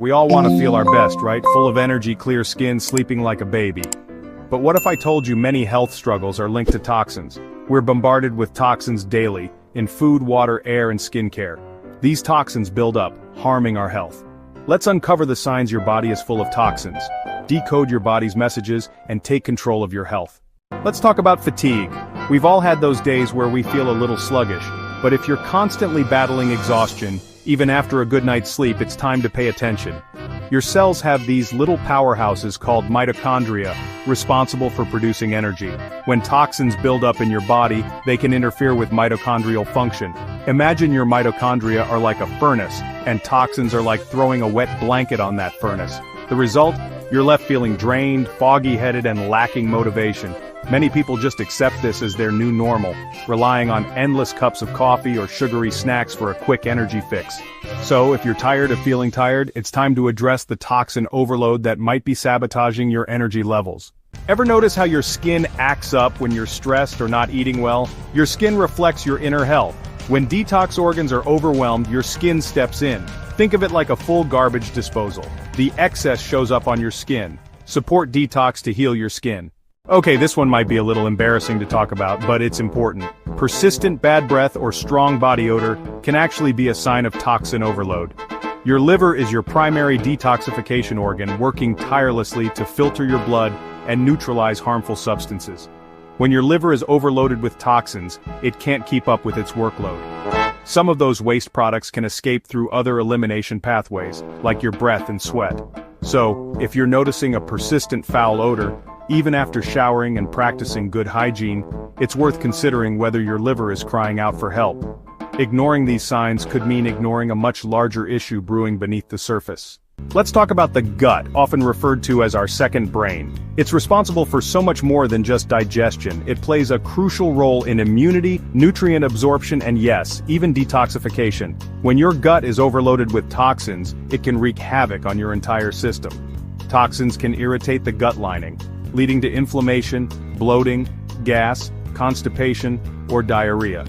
We all want to feel our best, right? Full of energy, clear skin, sleeping like a baby. But what if I told you many health struggles are linked to toxins? We're bombarded with toxins daily, in food, water, air, and skincare. These toxins build up, harming our health. Let's uncover the signs your body is full of toxins, decode your body's messages, and take control of your health. Let's talk about fatigue. We've all had those days where we feel a little sluggish, but if you're constantly battling exhaustion, even after a good night's sleep, it's time to pay attention. Your cells have these little powerhouses called mitochondria, responsible for producing energy. When toxins build up in your body, they can interfere with mitochondrial function. Imagine your mitochondria are like a furnace, and toxins are like throwing a wet blanket on that furnace. The result? You're left feeling drained, foggy-headed, and lacking motivation. Many people just accept this as their new normal, relying on endless cups of coffee or sugary snacks for a quick energy fix. So, if you're tired of feeling tired, it's time to address the toxin overload that might be sabotaging your energy levels. Ever notice how your skin acts up when you're stressed or not eating well? Your skin reflects your inner health. When detox organs are overwhelmed, your skin steps in. Think of it like a full garbage disposal. The excess shows up on your skin. Support detox to heal your skin. Okay, this one might be a little embarrassing to talk about, but it's important. Persistent bad breath or strong body odor can actually be a sign of toxin overload. Your liver is your primary detoxification organ, working tirelessly to filter your blood and neutralize harmful substances. When your liver is overloaded with toxins, it can't keep up with its workload. Some of those waste products can escape through other elimination pathways, like your breath and sweat. So, if you're noticing a persistent foul odor, even after showering and practicing good hygiene, it's worth considering whether your liver is crying out for help. Ignoring these signs could mean ignoring a much larger issue brewing beneath the surface. Let's talk about the gut, often referred to as our second brain. It's responsible for so much more than just digestion. It plays a crucial role in immunity, nutrient absorption, and yes, even detoxification. When your gut is overloaded with toxins, it can wreak havoc on your entire system. Toxins can irritate the gut lining, leading to inflammation, bloating, gas, constipation, or diarrhea.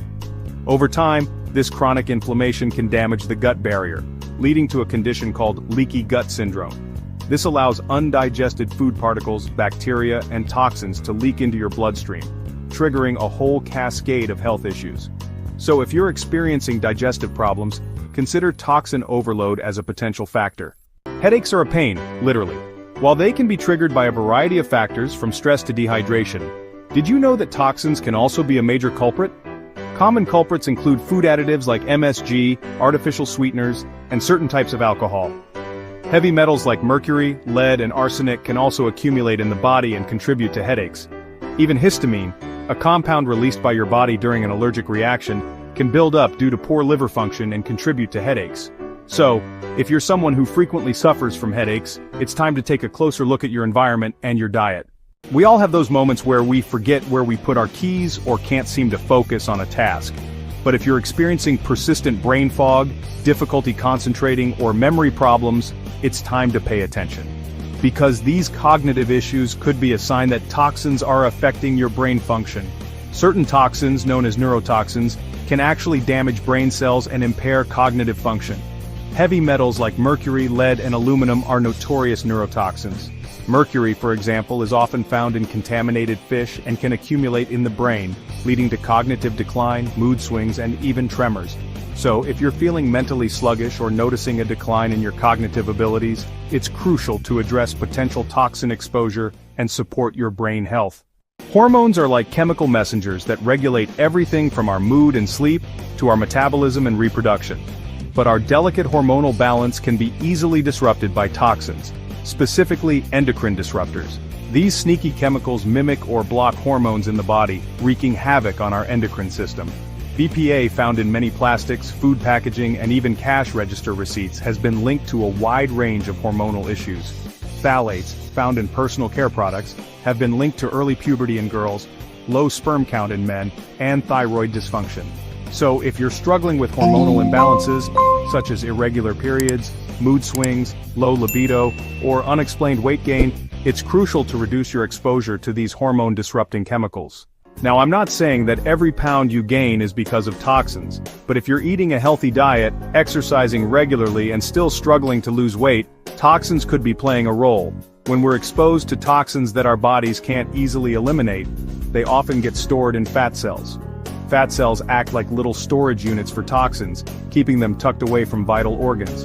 Over time, this chronic inflammation can damage the gut barrier, leading to a condition called leaky gut syndrome. This allows undigested food particles, bacteria, and toxins to leak into your bloodstream, triggering a whole cascade of health issues. So if you're experiencing digestive problems, consider toxin overload as a potential factor. Headaches are a pain, literally. While they can be triggered by a variety of factors from stress to dehydration, did you know that toxins can also be a major culprit? Common culprits include food additives like MSG, artificial sweeteners, and certain types of alcohol. Heavy metals like mercury, lead, and arsenic can also accumulate in the body and contribute to headaches. Even histamine, a compound released by your body during an allergic reaction, can build up due to poor liver function and contribute to headaches. So, if you're someone who frequently suffers from headaches, it's time to take a closer look at your environment and your diet. We all have those moments where we forget where we put our keys or can't seem to focus on a task. But if you're experiencing persistent brain fog, difficulty concentrating, or memory problems, it's time to pay attention. Because these cognitive issues could be a sign that toxins are affecting your brain function. Certain toxins, known as neurotoxins, can actually damage brain cells and impair cognitive function. Heavy metals like mercury, lead, and aluminum are notorious neurotoxins. Mercury, for example, is often found in contaminated fish and can accumulate in the brain, leading to cognitive decline, mood swings, and even tremors. So, if you're feeling mentally sluggish or noticing a decline in your cognitive abilities, it's crucial to address potential toxin exposure and support your brain health. Hormones are like chemical messengers that regulate everything from our mood and sleep to our metabolism and reproduction. But our delicate hormonal balance can be easily disrupted by toxins, specifically endocrine disruptors. These sneaky chemicals mimic or block hormones in the body, wreaking havoc on our endocrine system. BPA, found in many plastics, food packaging, and even cash register receipts, has been linked to a wide range of hormonal issues. Phthalates, found in personal care products, have been linked to early puberty in girls, low sperm count in men, and thyroid dysfunction. So if you're struggling with hormonal imbalances, such as irregular periods, mood swings, low libido, or unexplained weight gain, it's crucial to reduce your exposure to these hormone-disrupting chemicals. Now, I'm not saying that every pound you gain is because of toxins, but if you're eating a healthy diet, exercising regularly, and still struggling to lose weight, Toxins could be playing a role. When we're exposed to toxins that our bodies can't easily eliminate, they often get stored in fat cells. Fat cells act like little storage units for toxins, keeping them tucked away from vital organs.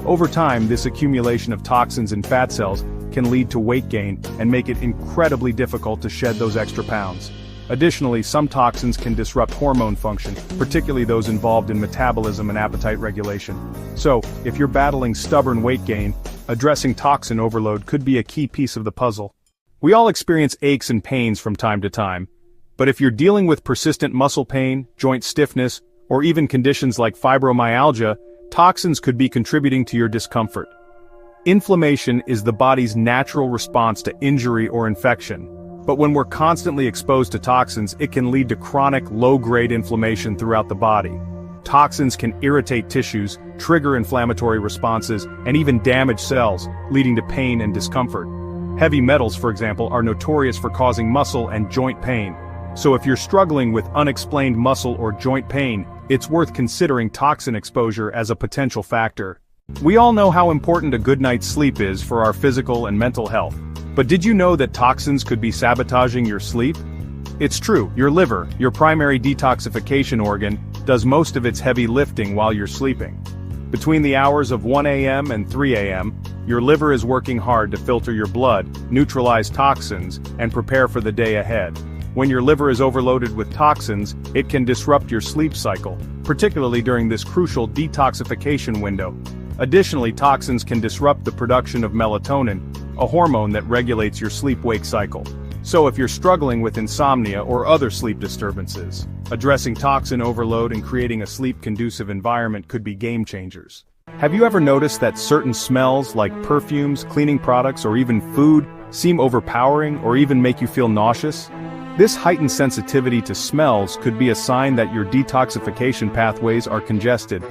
Over time, this accumulation of toxins in fat cells can lead to weight gain and make it incredibly difficult to shed those extra pounds. Additionally, some toxins can disrupt hormone function, particularly those involved in metabolism and appetite regulation. So, if you're battling stubborn weight gain, addressing toxin overload could be a key piece of the puzzle. We all experience aches and pains from time to time, but if you're dealing with persistent muscle pain, joint stiffness, or even conditions like fibromyalgia, toxins could be contributing to your discomfort. Inflammation is the body's natural response to injury or infection. But when we're constantly exposed to toxins, it can lead to chronic, low-grade inflammation throughout the body. Toxins can irritate tissues, trigger inflammatory responses, and even damage cells, leading to pain and discomfort. Heavy metals, for example, are notorious for causing muscle and joint pain. So if you're struggling with unexplained muscle or joint pain, it's worth considering toxin exposure as a potential factor. We all know how important a good night's sleep is for our physical and mental health. But did you know that toxins could be sabotaging your sleep? It's true, your liver, your primary detoxification organ, does most of its heavy lifting while you're sleeping. Between the hours of 1 a.m. and 3 a.m., your liver is working hard to filter your blood, neutralize toxins, and prepare for the day ahead. When your liver is overloaded with toxins, it can disrupt your sleep cycle, particularly during this crucial detoxification window. Additionally, toxins can disrupt the production of melatonin, a hormone that regulates your sleep-wake cycle. So if you're struggling with insomnia or other sleep disturbances, addressing toxin overload and creating a sleep-conducive environment could be game changers. Have you ever noticed that certain smells like perfumes, cleaning products, or even food seem overpowering or even make you feel nauseous? This heightened sensitivity to smells could be a sign that your detoxification pathways are congested.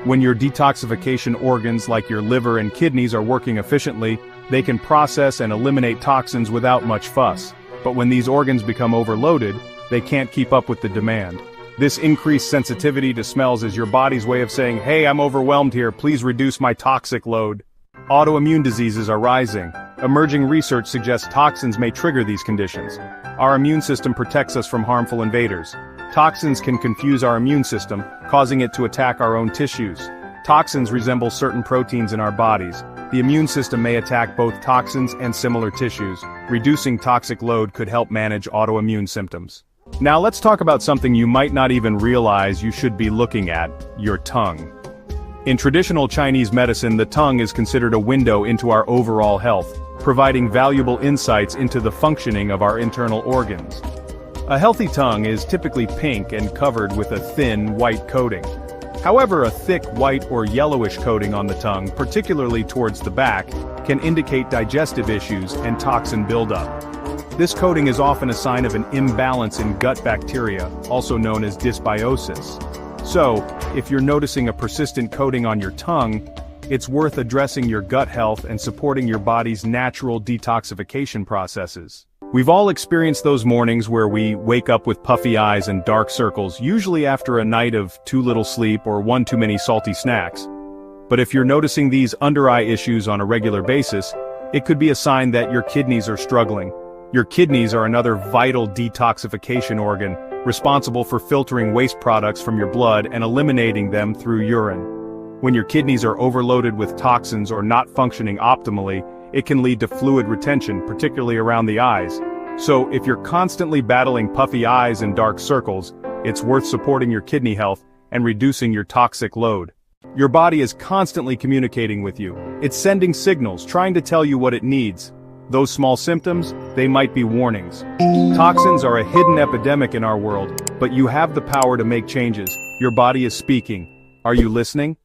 When your detoxification organs like your liver and kidneys are working efficiently, they can process and eliminate toxins without much fuss. But when these organs become overloaded, they can't keep up with the demand. This increased sensitivity to smells is your body's way of saying, "Hey, I'm overwhelmed here, please reduce my toxic load." Autoimmune diseases are rising. Emerging research suggests toxins may trigger these conditions. Our immune system protects us from harmful invaders. Toxins can confuse our immune system, causing it to attack our own tissues. Toxins resemble certain proteins in our bodies. The immune system may attack both toxins and similar tissues. Reducing toxic load could help manage autoimmune symptoms. Now let's talk about something you might not even realize you should be looking at: your tongue. In traditional Chinese medicine, the tongue is considered a window into our overall health, providing valuable insights into the functioning of our internal organs. A healthy tongue is typically pink and covered with a thin, white coating. However, a thick white or yellowish coating on the tongue, particularly towards the back, can indicate digestive issues and toxin buildup. This coating is often a sign of an imbalance in gut bacteria, also known as dysbiosis. So, if you're noticing a persistent coating on your tongue, it's worth addressing your gut health and supporting your body's natural detoxification processes. We've all experienced those mornings where we wake up with puffy eyes and dark circles, usually after a night of too little sleep or one too many salty snacks. But if you're noticing these under-eye issues on a regular basis, it could be a sign that your kidneys are struggling. Your kidneys are another vital detoxification organ, responsible for filtering waste products from your blood and eliminating them through urine. When your kidneys are overloaded with toxins or not functioning optimally, it can lead to fluid retention, particularly around the eyes. So, if you're constantly battling puffy eyes and dark circles, it's worth supporting your kidney health and reducing your toxic load. Your body is constantly communicating with you. It's sending signals, trying to tell you what it needs. Those small symptoms, they might be warnings. Toxins are a hidden epidemic in our world, but you have the power to make changes. Your body is speaking. Are you listening?